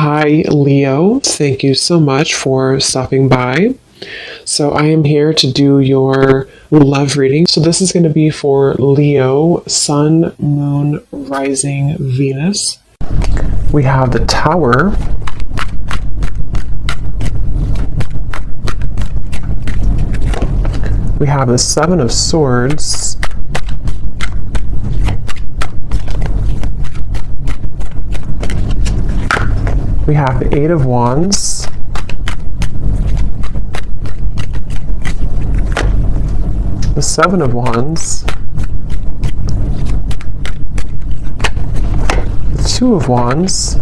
Hi, Leo. Thank you so much for stopping by. So, I am here to do your love reading. So, this is going to be for Leo, Sun, Moon, Rising, Venus. We have the Tower. We have the Seven of Swords. We have the Eight of Wands. The Seven of Wands. The Two of Wands.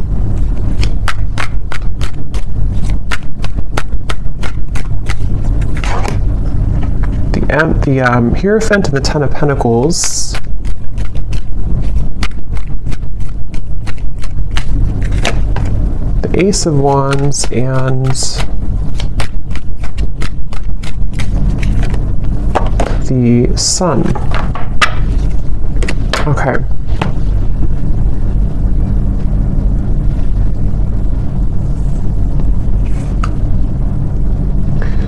The Hierophant and the Ten of Pentacles. The Ace of Wands and the Sun. Okay.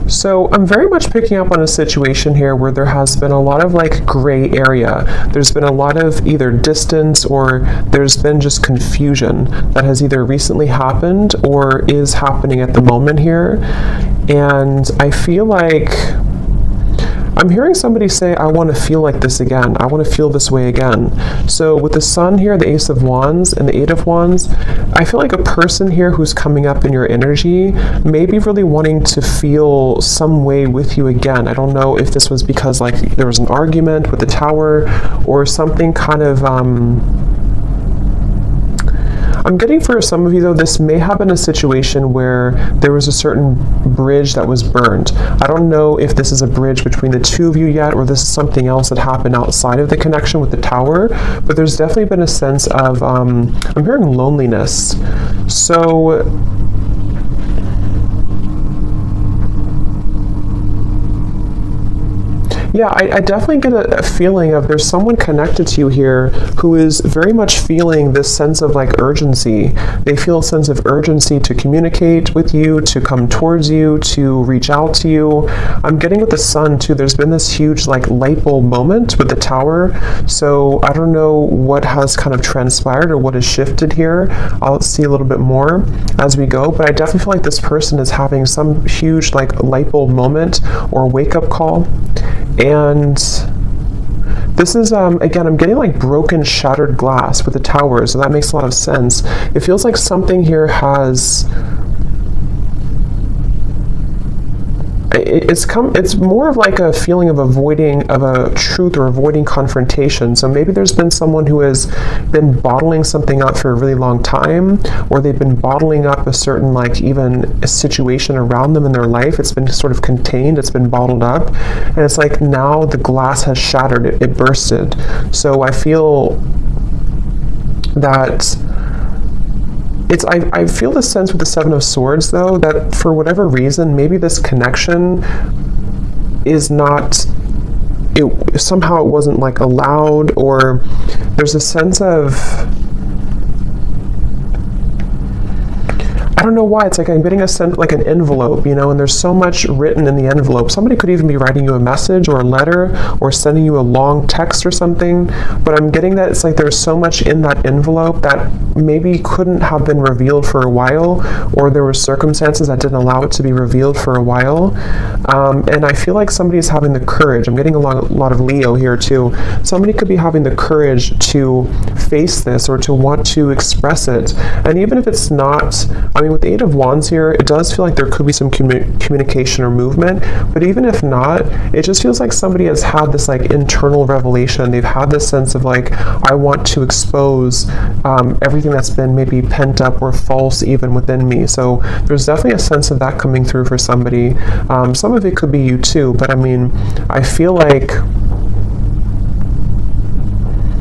So I'm very much picking up on a situation here where there has been a lot of gray area. There's been a lot of either distance or there's been just confusion that has either recently happened or is happening at the moment here. And I feel like I'm hearing somebody say, I want to feel like this again. I want to feel this way again. So with the Sun here, the Ace of Wands, and the Eight of Wands, I feel like a person here who's coming up in your energy may be really wanting to feel some way with you again. I don't know if this was because there was an argument with the Tower or something kind of I'm getting for some of you, though, this may have been a situation where there was a certain bridge that was burned. I don't know if this is a bridge between the two of you yet, or this is something else that happened outside of the connection with the Tower, but there's definitely been a sense of, I'm hearing loneliness. So, yeah, I definitely get a feeling of there's someone connected to you here who is very much feeling this sense of urgency. They feel a sense of urgency to communicate with you, to come towards you, to reach out to you. I'm getting with the Sun too. There's been this huge light bulb moment with the Tower. So I don't know what has kind of transpired or what has shifted here. I'll see a little bit more as we go, but I definitely feel like this person is having some huge light bulb moment or wake up call. And this is, again, I'm getting broken, shattered glass with the Tower, so that makes a lot of sense. It feels like something here has... It's more of a feeling of avoiding of a truth or avoiding confrontation. So maybe there's been someone who has been bottling something up for a really long time, or they've been bottling up a certain even a situation around them in their life. It's been sort of contained, it's been bottled up, and it's now the glass has shattered, it bursted. So I feel that I feel the sense with the Seven of Swords, though, that for whatever reason, maybe this connection is not, somehow it wasn't allowed, or there's a sense of, I don't know why, it's I'm getting a sense an envelope, and there's so much written in the envelope. Somebody could even be writing you a message or a letter or sending you a long text or something, but I'm getting that it's there's so much in that envelope that maybe couldn't have been revealed for a while, or there were circumstances that didn't allow it to be revealed for a while. And I feel like somebody is having the courage. I'm getting a lot of Leo here too. Somebody could be having the courage to face this or to want to express it. And even if it's not, with the Eight of Wands here, it does feel like there could be some communication or movement, but even if not, it just feels like somebody has had this internal revelation. They've had this sense of I want to expose everything that's been maybe pent up or false even within me. So there's definitely a sense of that coming through for somebody. Some of it could be you too, but I feel like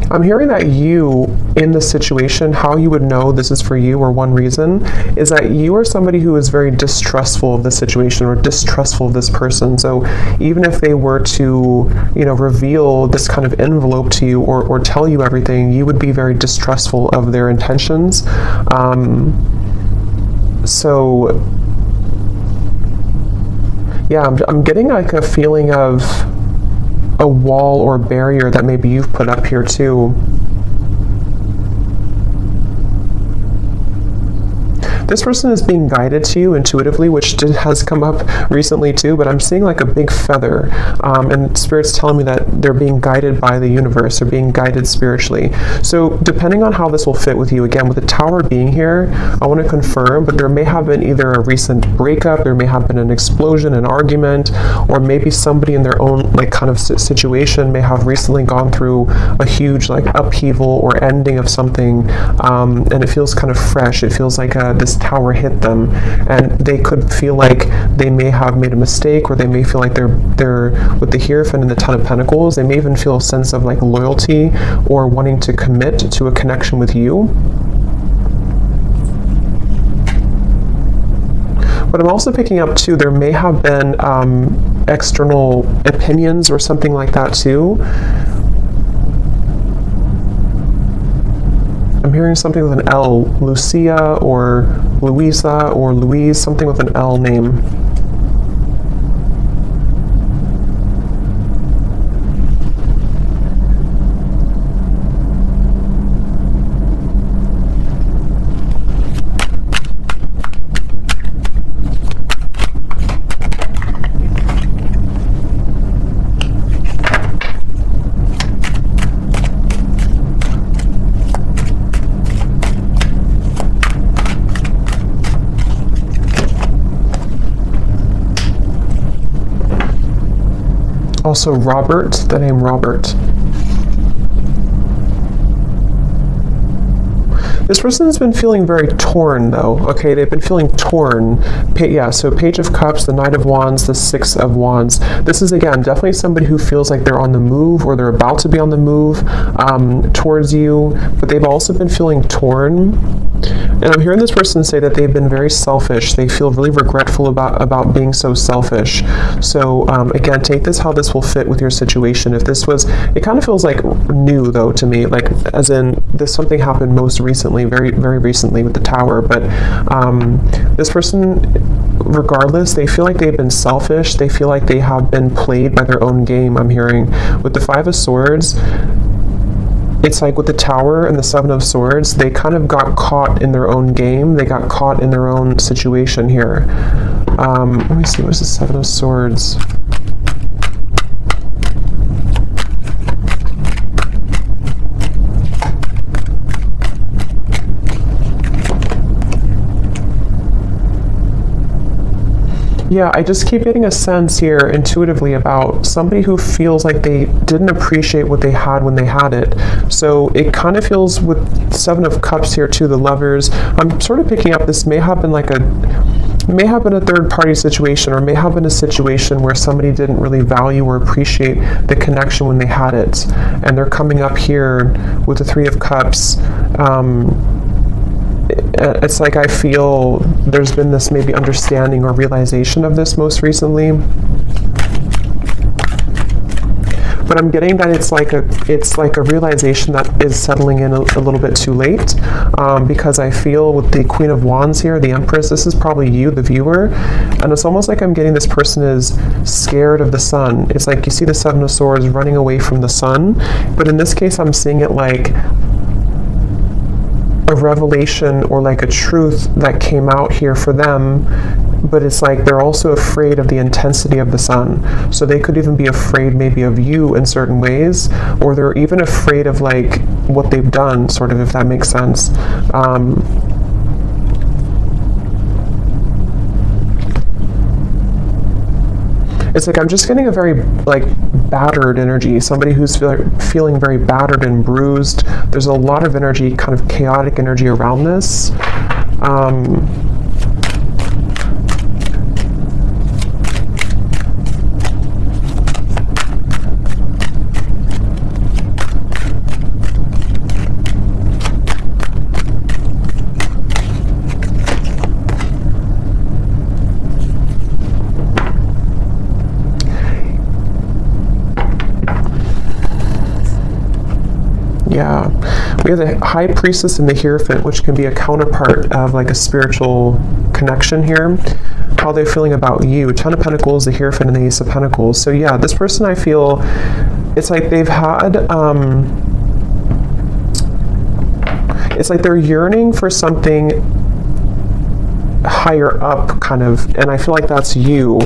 I'm hearing that you, in this situation, how you would know this is for you, or one reason, is that you are somebody who is very distrustful of the situation or distrustful of this person. So even if they were to, reveal this kind of envelope to you or tell you everything, you would be very distrustful of their intentions. So yeah, I'm getting like a feeling of a wall or barrier that maybe you've put up here too. This person is being guided to you intuitively, which has come up recently too, but I'm seeing like a big feather, and Spirit's telling me that they're being guided by the universe, they're being guided spiritually. So depending on how this will fit with you, again, with the Tower being here, I want to confirm, but there may have been either a recent breakup, there may have been an explosion, an argument, or maybe somebody in their own like kind of situation may have recently gone through a huge like upheaval or ending of something, and it feels kind of fresh. It feels like this tower hit them, and they could feel like they may have made a mistake, or they may feel like they're with the Hierophant and the Ten of Pentacles, they may even feel a sense of like loyalty or wanting to commit to a connection with you. But I'm also picking up too, there may have been external opinions or something like that too. I'm hearing something with an L, Lucia or Louisa or Louise, something with an L name. Also Robert, the name Robert. This person has been feeling very torn though, okay? They've been feeling torn. So Page of Cups, the Knight of Wands, the Six of Wands. This is, again, definitely somebody who feels like they're on the move, or they're about to be on the move towards you, but they've also been feeling torn. And I'm hearing this person say that they've been very selfish. They feel really regretful about being so selfish. So again, take this how this will fit with your situation. If this was, it kind of feels like new though to me, like as in this something happened most recently, very, very recently with the Tower. But this person, regardless, they feel like they've been selfish. They feel like they have been played by their own game, I'm hearing. With the Five of Swords, it's like with the Tower and the Seven of Swords, they kind of got caught in their own game. They got caught in their own situation here. Let me see, what's the Seven of Swords? Yeah, I just keep getting a sense here intuitively about somebody who feels like they didn't appreciate what they had when they had it. So it kind of feels with Seven of Cups here too, the Lovers. I'm sort of picking up this may have been like may have been a third party situation, or may have been a situation where somebody didn't really value or appreciate the connection when they had it. And they're coming up here with the Three of Cups. It's like I feel there's been this maybe understanding or realization of this most recently. But I'm getting that it's like a realization that is settling in a little bit too late, because I feel with the Queen of Wands here, the Empress, this is probably you, the viewer, and it's almost like I'm getting this person is scared of the sun. It's like you see the Seven of Swords running away from the sun, but in this case I'm seeing it like a revelation or like a truth that came out here for them, but it's like they're also afraid of the intensity of the sun. So they could even be afraid maybe of you in certain ways, or they're even afraid of like what they've done, sort of, if that makes sense. It's like I'm just getting a very like battered energy, somebody who's feeling very battered and bruised. There's a lot of energy, kind of chaotic energy around this. Yeah, We have the High Priestess and the Hierophant, which can be a counterpart of like a spiritual connection here. How they're feeling about you. Ten of Pentacles, the Hierophant, and the Ace of Pentacles. So yeah, this person, I feel, it's like they've had, it's like they're yearning for something higher up, kind of, and I feel like that's you.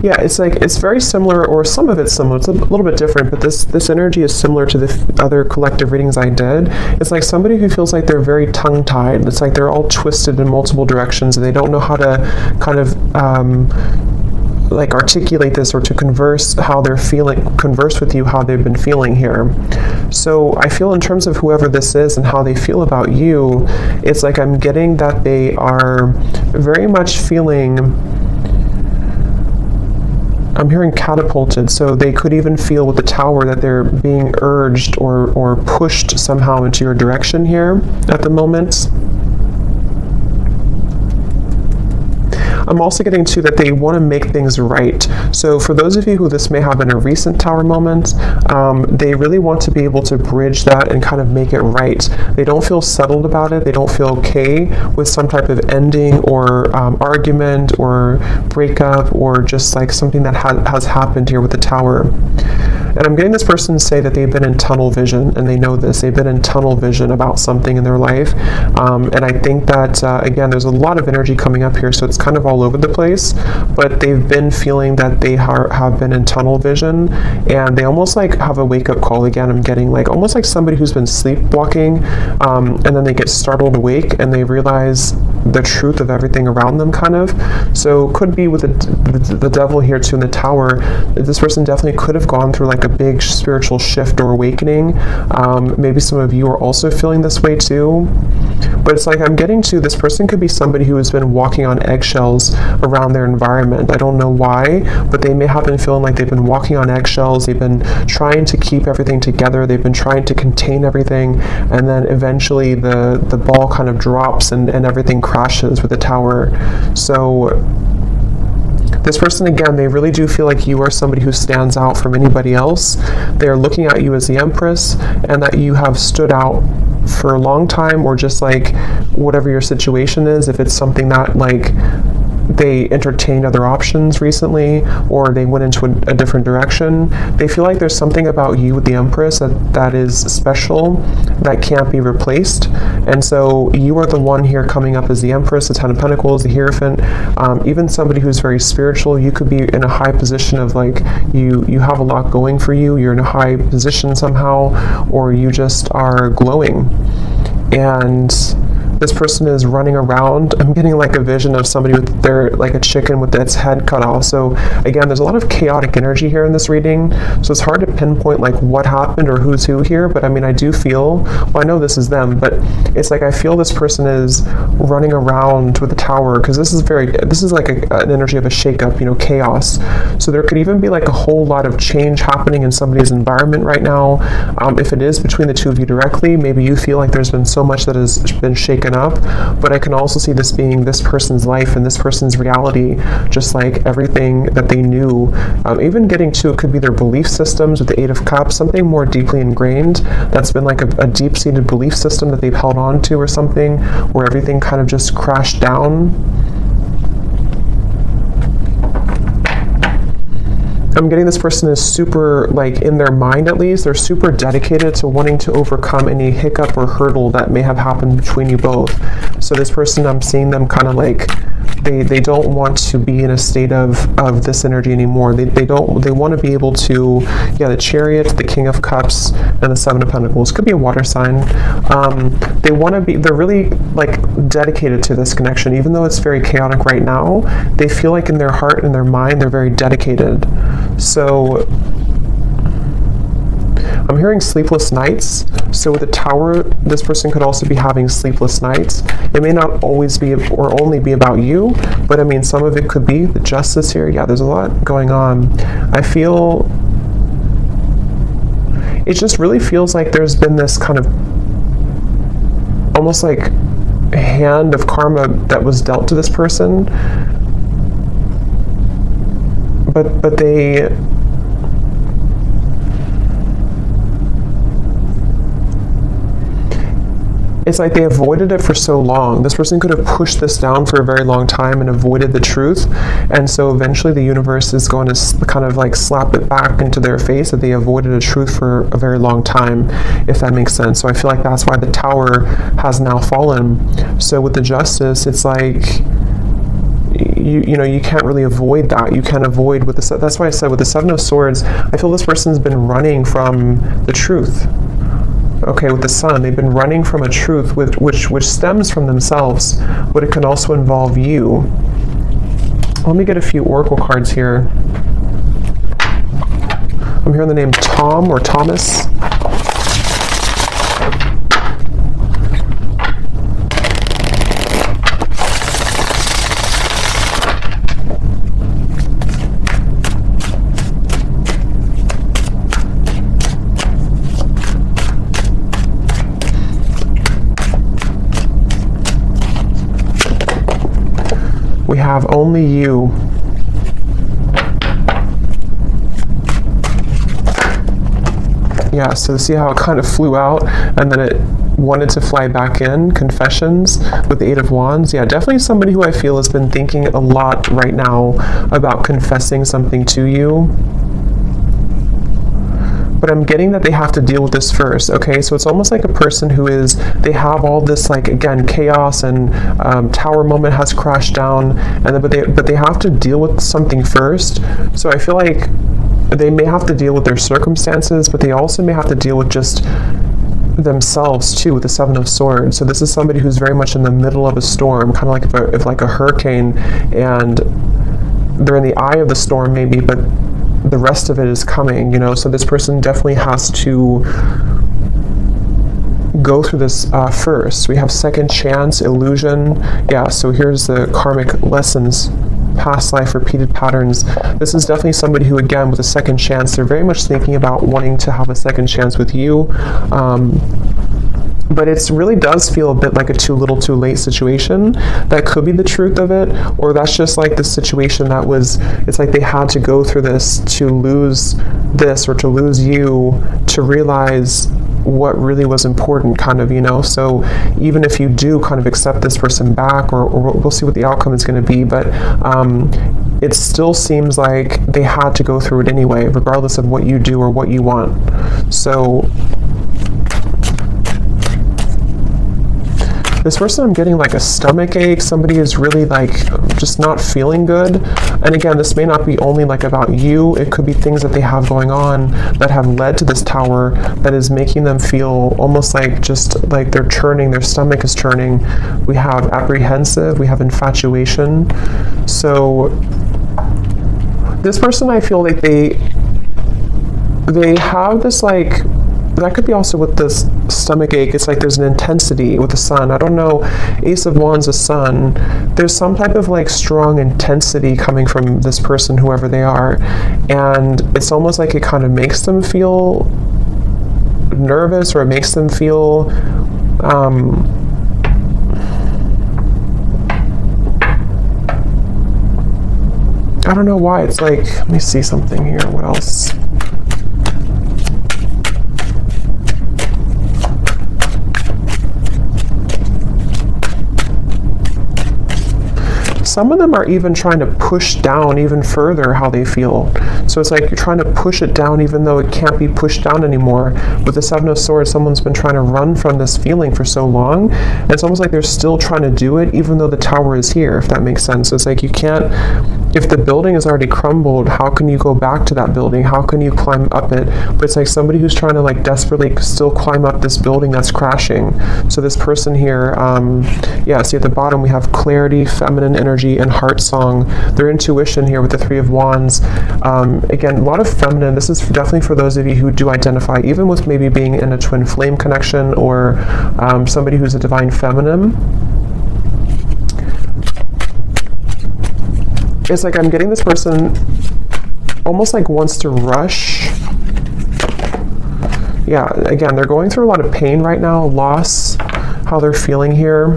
Yeah, it's like, it's very similar, or some of it's similar. It's a little bit different, but this energy is similar to the other collective readings I did. It's like somebody who feels like they're very tongue-tied. It's like they're all twisted in multiple directions, and they don't know how to kind of like articulate this, or to converse how they're feeling, converse with you how they've been feeling here. So I feel, in terms of whoever this is and how they feel about you, it's like I'm getting that they are very much feeling, I'm hearing catapulted, so they could even feel with the Tower that they're being urged or pushed somehow into your direction here at the moment. I'm also getting to that they want to make things right. So for those of you who this may have been a recent Tower moment, they really want to be able to bridge that and kind of make it right. They don't feel settled about it. They don't feel okay with some type of ending or argument or breakup, or just like something that has happened here with the Tower. And I'm getting this person to say that they've been in tunnel vision, and they know this. They've been in tunnel vision about something in their life. And I think that, again, there's a lot of energy coming up here, so it's kind of all over the place. But they've been feeling that they have been in tunnel vision, and they almost like have a wake-up call again. I'm getting like almost like somebody who's been sleepwalking, and then they get startled awake, and they realize the truth of everything around them, kind of. So could be with the devil here too in the Tower. This person definitely could have gone through like a big spiritual shift or awakening. Maybe some of you are also feeling this way too. But it's like I'm getting to, this person could be somebody who has been walking on eggshells around their environment. I don't know why, but they may have been feeling like they've been walking on eggshells. They've been trying to keep everything together. They've been trying to contain everything, and then eventually the ball kind of drops and everything crashes with the Tower. So this person, again, they really do feel like you are somebody who stands out from anybody else. They're looking at you as the Empress, and that you have stood out for a long time, or just like whatever your situation is. If it's something that like they entertained other options recently, or they went into a different direction, they feel like there's something about you with the Empress that is special, that can't be replaced. And so you are the one here coming up as the Empress, the Ten of Pentacles, the Hierophant. Even somebody who's very spiritual, you could be in a high position of like you have a lot going for you, you're in a high position somehow, or you just are glowing. And this person is running around. I'm getting like a vision of somebody with their, like a chicken with its head cut off. So again, there's a lot of chaotic energy here in this reading. So it's hard to pinpoint like what happened or who's who here. But I mean, I do feel, well, I know this is them, but it's like I feel this person is running around with the Tower, because this is like an energy of a shakeup, you know, chaos. So there could even be like a whole lot of change happening in somebody's environment right now. If it is between the two of you directly, maybe you feel like there's been so much that has been shaken up, but I can also see this being this person's life and this person's reality, just like everything that they knew. Even getting to, it could be their belief systems with the Eight of Cups, something more deeply ingrained that's been like a deep-seated belief system that they've held on to, or something where everything kind of just crashed down. I'm getting this person is super, like in their mind at least, they're super dedicated to wanting to overcome any hiccup or hurdle that may have happened between you both. So this person, I'm seeing them kind of like, they don't want to be in a state of this energy anymore. They want to be able to, yeah, the Chariot, the King of Cups, and the Seven of Pentacles. Could be a water sign. They want to be, they're really like dedicated to this connection. Even though it's very chaotic right now, they feel like in their heart and their mind, they're very dedicated. So I'm hearing sleepless nights. So with the Tower, this person could also be having sleepless nights. It may not always be or only be about you, but I mean, some of it could be the Justice here. Yeah, there's a lot going on. I feel it just really feels like there's been this kind of almost like hand of karma that was dealt to this person, but they it's like they avoided it for so long. This person could have pushed this down for a very long time and avoided the truth, and so eventually the universe is going to kind of like slap it back into their face that they avoided a truth for a very long time, if that makes sense. So I feel like that's why the Tower has now fallen. So with the Justice, it's like you can't really avoid that. You can't avoid with the, that's why I said with the Seven of Swords, I feel this person's been running from the truth. Okay, with the Sun, they've been running from a truth which stems from themselves, but it can also involve you. Let me get a few oracle cards here. I'm hearing the name Tom or Thomas. We have only you. Yeah, so see how it kind of flew out and then it wanted to fly back in. Confessions with the Eight of Wands. Yeah, definitely somebody who I feel has been thinking a lot right now about confessing something to you. But I'm getting that they have to deal with this first, okay? So it's almost like a person who is, they have all this, like, again, chaos and Tower moment has crashed down, and then, but they have to deal with something first. So I feel like they may have to deal with their circumstances, but they also may have to deal with just themselves too, with the Seven of Swords. So this is somebody who's very much in the middle of a storm, kind of like if like a hurricane, and they're in the eye of the storm maybe, but the rest of it is coming, you know. So this person definitely has to go through this first. We have second chance, illusion. Yeah, so here's the karmic lessons, past life, repeated patterns. This is definitely somebody who, again, with a second chance, they're very much thinking about wanting to have a second chance with you. But it really does feel a bit like a too little too late situation. That could be the truth of it, or that's just like the situation that was, it's like they had to go through this to lose this or to lose you to realize what really was important, kind of, you know. So even if you do kind of accept this person back, or we'll see what the outcome is going to be, but it still seems like they had to go through it anyway, regardless of what you do or what you want. So this person, I'm getting like a stomach ache. Somebody is really like just not feeling good. And again, this may not be only like about you. It could be things that they have going on that have led to this Tower that is making them feel almost like just like they're churning, their stomach is churning. We have apprehensive, we have infatuation. So this person, I feel like they have this like, that could be also with this stomach ache. It's like there's an intensity with the Sun. I don't know, Ace of Wands, a Sun. There's some type of like strong intensity coming from this person, whoever they are. And it's almost like it kind of makes them feel nervous, or it makes them feel I don't know why. It's like, let me see something here. What else? Some of them are even trying to push down even further how they feel. So it's like you're trying to push it down even though it can't be pushed down anymore. With the Seven of Swords, someone's been trying to run from this feeling for so long. And it's almost like they're still trying to do it even though the Tower is here, if that makes sense. So it's like you can't, if the building is already crumbled, how can you go back to that building? How can you climb up it? But it's like somebody who's trying to like desperately still climb up this building that's crashing. So this person here, yeah, see at the bottom we have clarity, feminine energy, and heart song. Their intuition here with the Three of Wands. Again, a lot of feminine. This is definitely for those of you who do identify even with maybe being in a twin flame connection, or somebody who's a divine feminine. It's like I'm getting this person almost like wants to rush Yeah, again, they're going through a lot of pain right now, loss, how they're feeling here.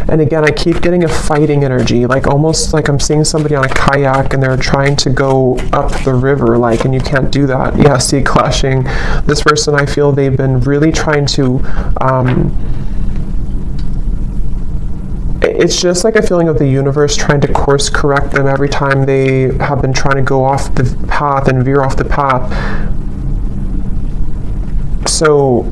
And again, I keep getting a fighting energy, like almost like I'm seeing somebody on a kayak and they're trying to go up the river, like, and you can't do that. Yeah, see, clashing. This person, I feel they've been really trying to, it's just like a feeling of the universe trying to course correct them every time they have been trying to go off the path and veer off the path. So,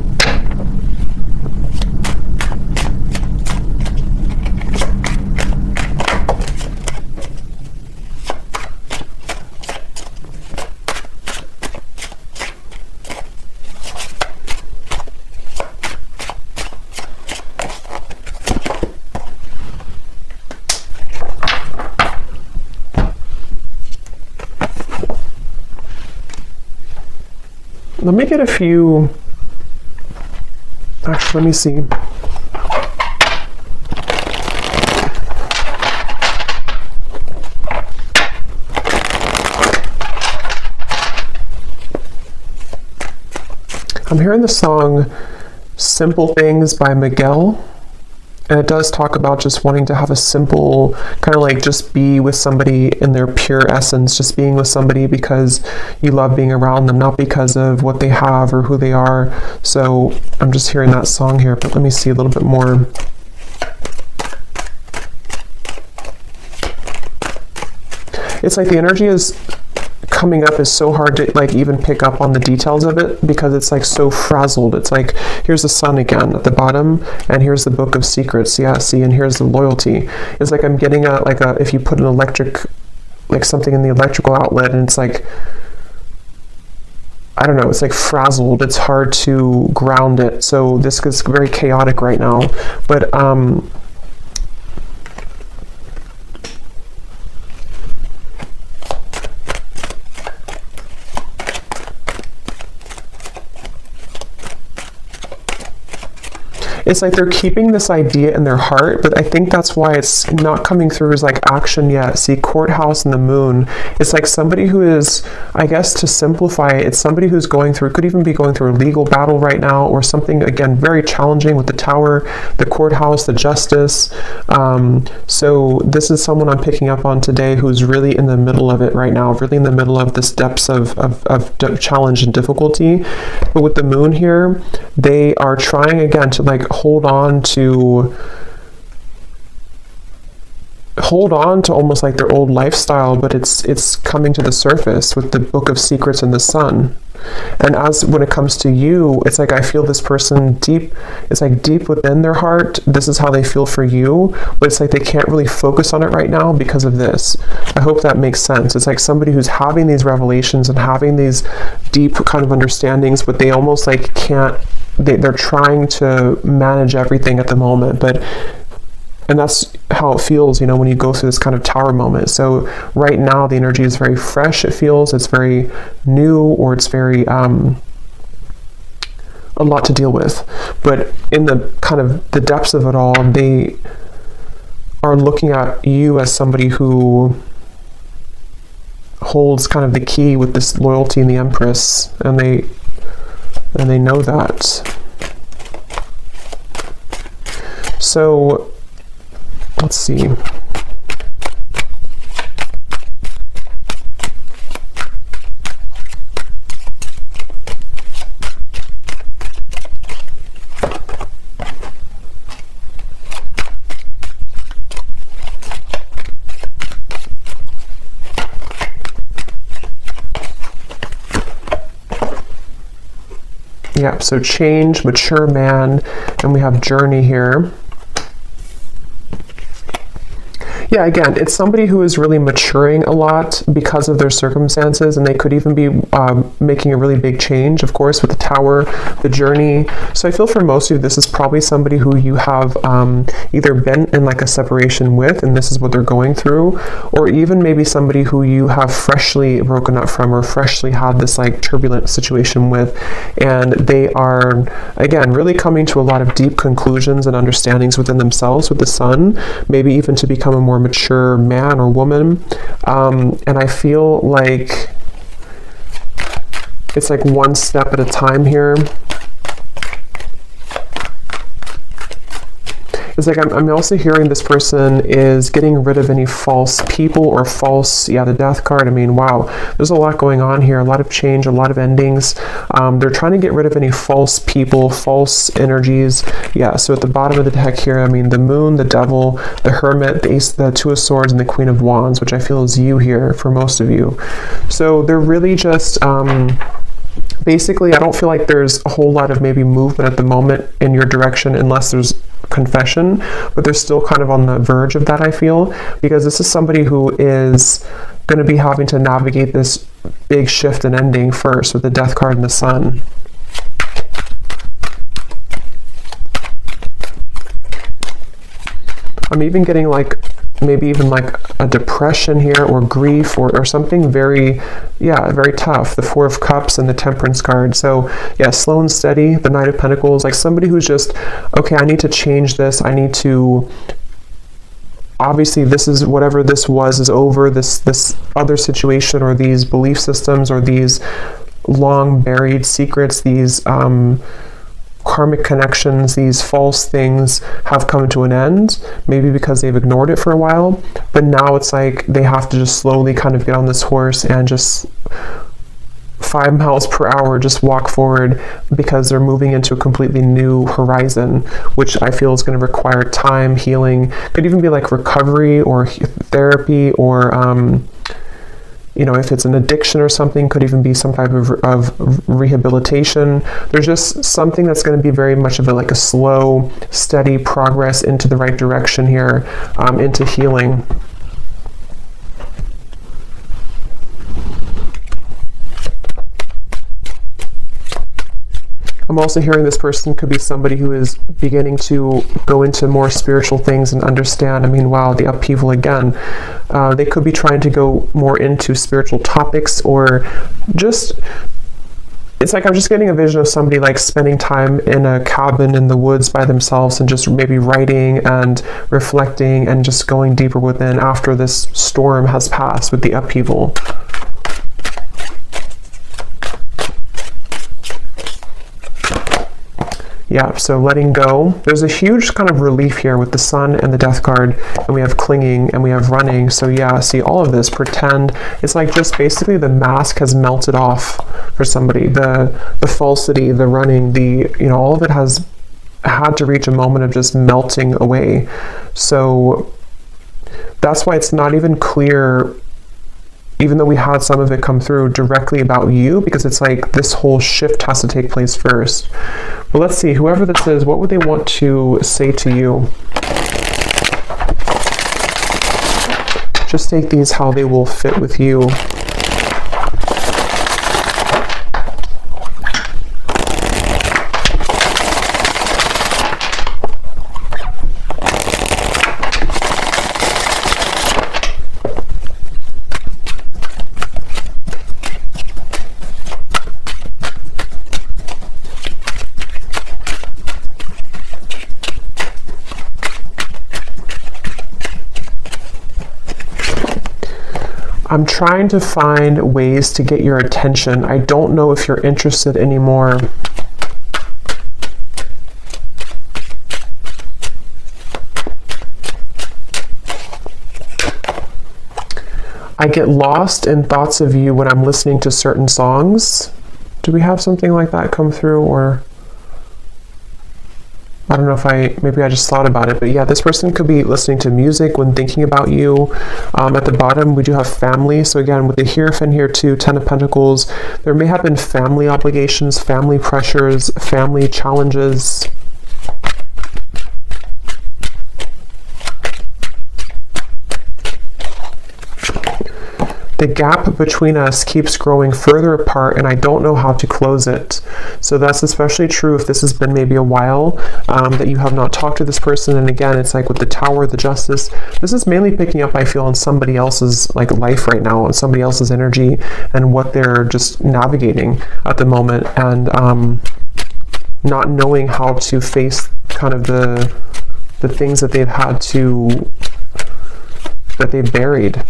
let me get a few, actually, let me see. I'm hearing the song Simple Things by Miguel. And it does talk about just wanting to have a simple, kind of like just be with somebody in their pure essence, just being with somebody because you love being around them, not because of what they have or who they are. So I'm just hearing that song here, but let me see a little bit more. It's like the energy is coming up is so hard to like even pick up on the details of it because it's like so frazzled. It's like, here's the sun again at the bottom, and here's the book of secrets. Yeah, see, and here's the loyalty. It's like I'm getting a, like a, if you put an electric, like something in the electrical outlet, and it's like, I don't know, it's like frazzled. It's hard to ground it. So this is very chaotic right now. But it's like they're keeping this idea in their heart, but I think that's why it's not coming through as like action yet. See, courthouse and the moon. It's like somebody who is, I guess to simplify it, it's somebody who's going through, could even be going through a legal battle right now or something, again, very challenging with the tower, the courthouse, the justice. So this is someone I'm picking up on today who's really in the middle of it right now, really in the middle of this depths of challenge and difficulty. But with the moon here, they are trying again to like hold on to almost like their old lifestyle, but it's coming to the surface with the book of secrets and the sun. And as when it comes to you, it's like I feel this person deep, it's like deep within their heart, this is how they feel for you, but it's like they can't really focus on it right now because of this. I hope that makes sense. It's like somebody who's having these revelations and having these deep kind of understandings, but they almost like can't, they're trying to manage everything at the moment, and that's how it feels, you know, when you go through this kind of tower moment. So right now the energy is very fresh, it feels, it's very new, or it's very a lot to deal with. But in the kind of the depths of it all, they are looking at you as somebody who holds kind of the key with this loyalty and the Empress, and they know that. So let's see. Yeah, so change, mature man, and we have journey here. Yeah, again, it's somebody who is really maturing a lot because of their circumstances, and they could even be making a really big change, of course, with the tower, the journey. So I feel for most of you, this is probably somebody who you have either been in like a separation with, and this is what they're going through, or even maybe somebody who you have freshly broken up from or freshly had this like turbulent situation with, and they are, again, really coming to a lot of deep conclusions and understandings within themselves with the sun, maybe even to become a more mature man or woman. And I feel like It's like one step at a time here. It's like I'm also hearing this person is getting rid of any false people or false, the death card. I mean, wow, there's a lot going on here, a lot of change, a lot of endings. They're trying to get rid of any false people, false energies. Yeah, so at the bottom of the deck here, I mean, the moon, the devil, the hermit, the ace, the two of swords, and the queen of wands, which I feel is you here for most of you. So they're really just... basically, I don't feel like there's a whole lot of maybe movement at the moment in your direction unless there's confession, but they're still kind of on the verge of that, I feel, because this is somebody who is going to be having to navigate this big shift and ending first with the death card and the sun. I'm even getting like maybe even like a depression here or grief or something very, very tough. The Four of Cups and the Temperance card. So yeah, slow and steady, the Knight of Pentacles, like somebody who's just, okay, I need to change this. I need to, obviously this is whatever this was is over, this other situation or these belief systems or these long buried secrets, these karmic connections, these false things have come to an end, maybe because they've ignored it for a while, but now it's like they have to just slowly kind of get on this horse and just 5 miles per hour just walk forward, because they're moving into a completely new horizon, which I feel is going to require time, healing, could even be like recovery or therapy, or if it's an addiction or something, could even be some type of rehabilitation. There's just something that's going to be very much of a slow, steady progress into the right direction here, into healing. I'm also hearing this person could be somebody who is beginning to go into more spiritual things and understand. I mean, wow, the upheaval again. They could be trying to go more into spiritual topics, or just, it's like I'm just getting a vision of somebody like spending time in a cabin in the woods by themselves and just maybe writing and reflecting and just going deeper within after this storm has passed with the upheaval. Yeah, so letting go. There's a huge kind of relief here with the sun and the death card, and we have clinging and we have running. So yeah, see all of this, pretend. It's like just basically the mask has melted off for somebody. The falsity, the running, all of it has had to reach a moment of just melting away. So that's why it's not even clear, even though we had some of it come through directly about you, because it's like this whole shift has to take place first. But let's see, whoever this is, what would they want to say to you? Just take these how they will fit with you. I'm trying to find ways to get your attention. I don't know if you're interested anymore. I get lost in thoughts of you when I'm listening to certain songs. Do we have something like that come through, or I don't know if maybe I just thought about it, but yeah, this person could be listening to music when thinking about you. At the bottom, we do have family. So again, with the Hierophant here too, 10 of Pentacles, there may have been family obligations, family pressures, family challenges. The gap between us keeps growing further apart, and I don't know how to close it. So that's especially true if this has been maybe a while that you have not talked to this person. And again, it's like with the Tower, the Justice, this is mainly picking up, I feel, on somebody else's life right now, on somebody else's energy and what they're just navigating at the moment, and not knowing how to face kind of the things that they've had to, that they've buried.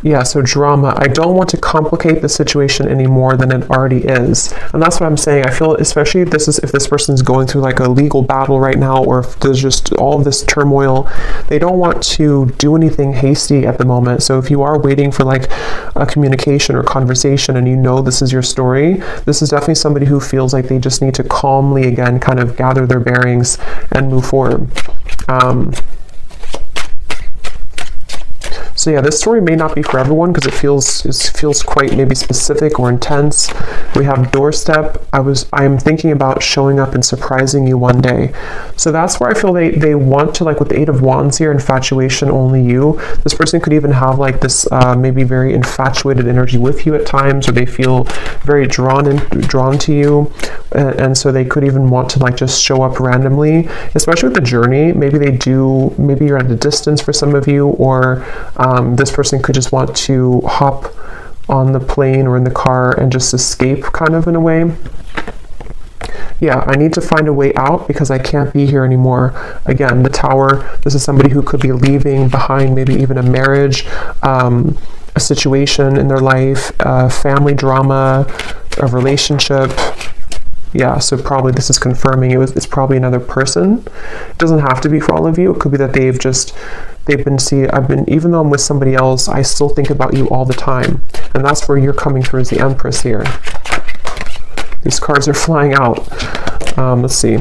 Yeah, so drama. I don't want to complicate the situation any more than it already is. And that's what I'm saying. I feel, especially if this person's going through like a legal battle right now, or if there's just all of this turmoil, they don't want to do anything hasty at the moment. So if you are waiting for like a communication or conversation and you know this is your story, this is definitely somebody who feels like they just need to calmly again kind of gather their bearings and move forward. So yeah, this story may not be for everyone because it feels quite maybe specific or intense. We have doorstep. I am thinking about showing up and surprising you one day. So that's where I feel they want to, like with the Eight of Wands here, infatuation, only you. This person could even have like this maybe very infatuated energy with you at times, or they feel very drawn to you. And so they could even want to like just show up randomly, especially with the journey. Maybe you're at a distance for some of you, or this person could just want to hop on the plane or in the car and just escape kind of in a way. Yeah, I need to find a way out because I can't be here anymore. Again, the Tower, this is somebody who could be leaving behind maybe even a marriage, a situation in their life, family drama, a relationship. Yeah, so probably this is confirming it's probably another person. It doesn't have to be for all of you. It could be that even though I'm with somebody else, I still think about you all the time. And that's where you're coming through as the Empress here. These cards are flying out. Let's see.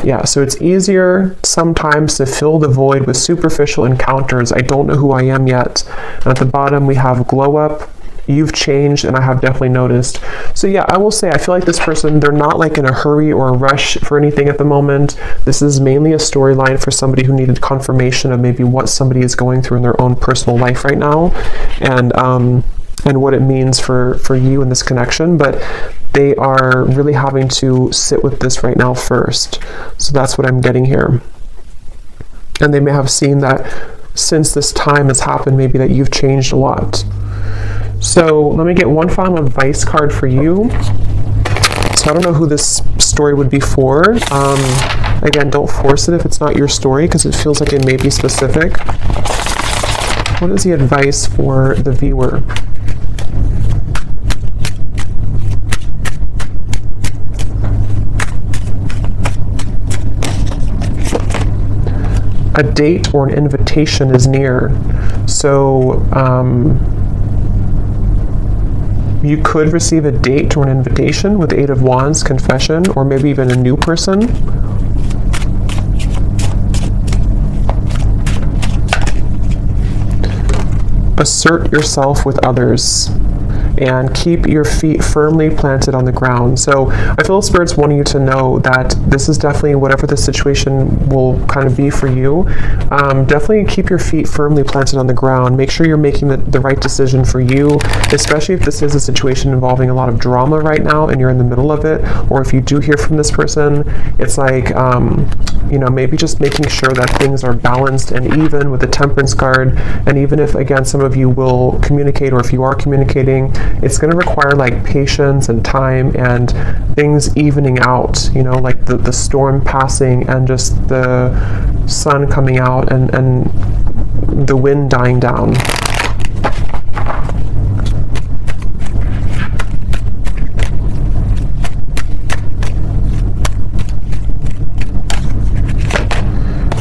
Yeah, so it's easier sometimes to fill the void with superficial encounters. I don't know who I am yet. And at the bottom, we have glow up. You've changed, and I have definitely noticed. So yeah, I will say, I feel like this person, they're not like in a hurry or a rush for anything at the moment. This is mainly a storyline for somebody who needed confirmation of maybe what somebody is going through in their own personal life right now, and what it means for you in this connection. But they are really having to sit with this right now first. So that's what I'm getting here. And they may have seen that since this time has happened, maybe that you've changed a lot. So let me get one final advice card for you. So I don't know who this story would be for. Again, don't force it if it's not your story, because it feels like it may be specific. What is the advice for the viewer? A date or an invitation is near. So you could receive a date or an invitation with the Eight of Wands, confession, or maybe even a new person. Assert yourself with others and keep your feet firmly planted on the ground. So I feel Spirit's wanting you to know that this is definitely, whatever the situation will kind of be for you, definitely keep your feet firmly planted on the ground. Make sure you're making the right decision for you, especially if this is a situation involving a lot of drama right now and you're in the middle of it, or if you do hear from this person, it's like, maybe just making sure that things are balanced and even with the Temperance card. And even if, again, some of you will communicate, or if you are communicating, it's going to require like patience and time and things evening out, like the storm passing and just the sun coming out and the wind dying down.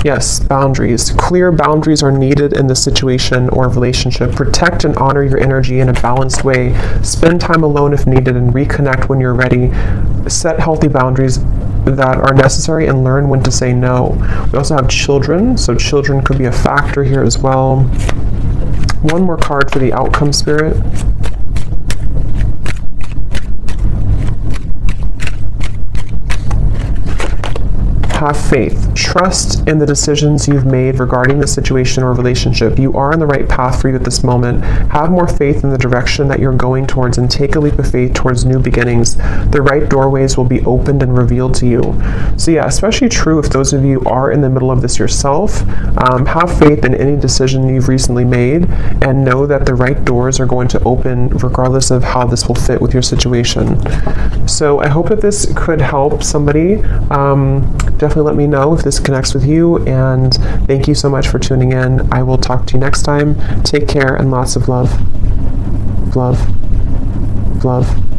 Yes, boundaries. Clear boundaries are needed in this situation or relationship. Protect and honor your energy in a balanced way. Spend time alone if needed and reconnect when you're ready. Set healthy boundaries that are necessary and learn when to say no. We also have children, so children could be a factor here as well. One more card for the outcome, Spirit. have faith. Trust in the decisions you've made regarding the situation or relationship. You are on the right path for you at this moment. Have more faith in the direction that you're going towards and take a leap of faith towards new beginnings. The right doorways will be opened and revealed to you. So yeah, especially true if those of you are in the middle of this yourself. Have faith in any decision you've recently made and know that the right doors are going to open regardless of how this will fit with your situation. So I hope that this could help somebody. Definitely let me know if this connects with you, and thank you so much for tuning in. I will talk to you next time. Take care and lots of love. Love. Love.